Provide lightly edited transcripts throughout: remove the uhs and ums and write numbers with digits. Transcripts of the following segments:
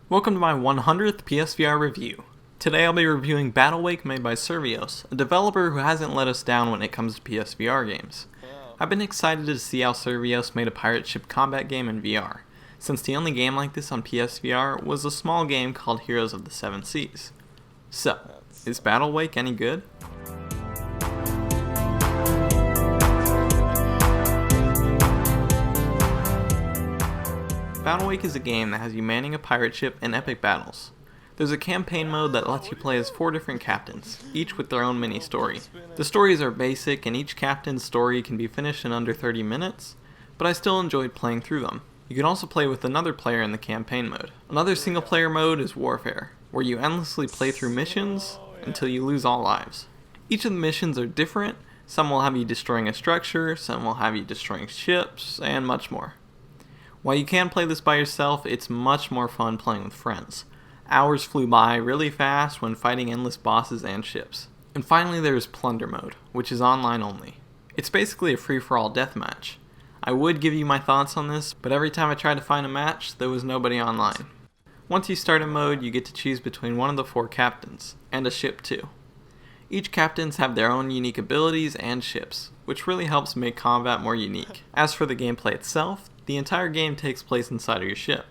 Welcome to my 100th PSVR review. Today I'll be reviewing Battlewake made by Survios, a developer who hasn't let us down when it comes to PSVR games. I've been excited to see how Survios made a pirate ship combat game in VR, since the only game like this on PSVR was a small game called Heroes of the Seven Seas. So, is Battlewake any good? Battlewake is a game that has you manning a pirate ship in epic battles. There's a campaign mode that lets you play as 4 different captains, each with their own mini-story. The stories are basic and each captain's story can be finished in under 30 minutes, but I still enjoyed playing through them. You can also play with another player in the campaign mode. Another single-player mode is Warfare, where you endlessly play through missions until you lose all lives. Each of the missions are different. Some will have you destroying a structure, some will have you destroying ships, and much more. While you can play this by yourself, it's much more fun playing with friends. Hours flew by really fast when fighting endless bosses and ships. And finally there's Plunder mode, which is online only. It's basically a free-for-all deathmatch. I would give you my thoughts on this, but every time I tried to find a match, there was nobody online. Once you start a mode, you get to choose between one of the 4 captains, and a ship too. Each captains have their own unique abilities and ships, which really helps make combat more unique. As for the gameplay itself, the entire game takes place inside of your ship.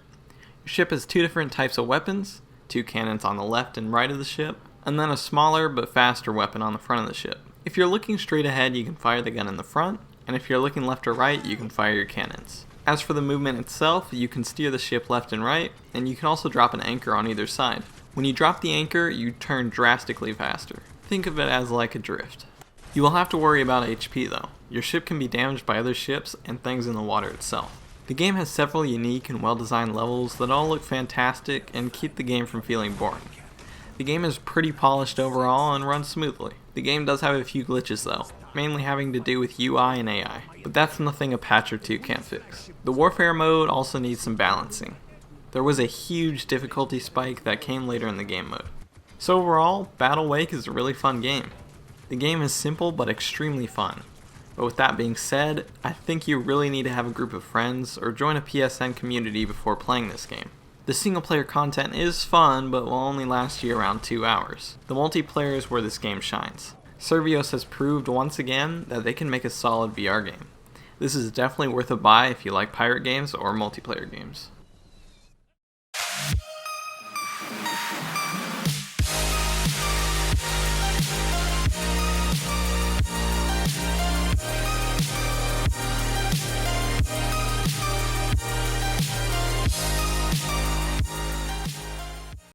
Your ship has 2 different types of weapons, 2 cannons on the left and right of the ship, and then a smaller but faster weapon on the front of the ship. If you're looking straight ahead, you can fire the gun in the front, and if you're looking left or right, you can fire your cannons. As for the movement itself, you can steer the ship left and right, and you can also drop an anchor on either side. When you drop the anchor, you turn drastically faster. Think of it as like a drift. You will have to worry about HP though. Your ship can be damaged by other ships and things in the water itself. The game has several unique and well-designed levels that all look fantastic and keep the game from feeling boring. The game is pretty polished overall and runs smoothly. The game does have a few glitches though, mainly having to do with UI and AI, but that's nothing a patch or 2 can't fix. The Warfare mode also needs some balancing. There was a huge difficulty spike that came later in the game mode. So overall, Battlewake is a really fun game. The game is simple but extremely fun. But with that being said, I think you really need to have a group of friends or join a PSN community before playing this game. The single player content is fun, but will only last you around 2 hours. The multiplayer is where this game shines. Survios has proved once again that they can make a solid VR game. This is definitely worth a buy if you like pirate games or multiplayer games.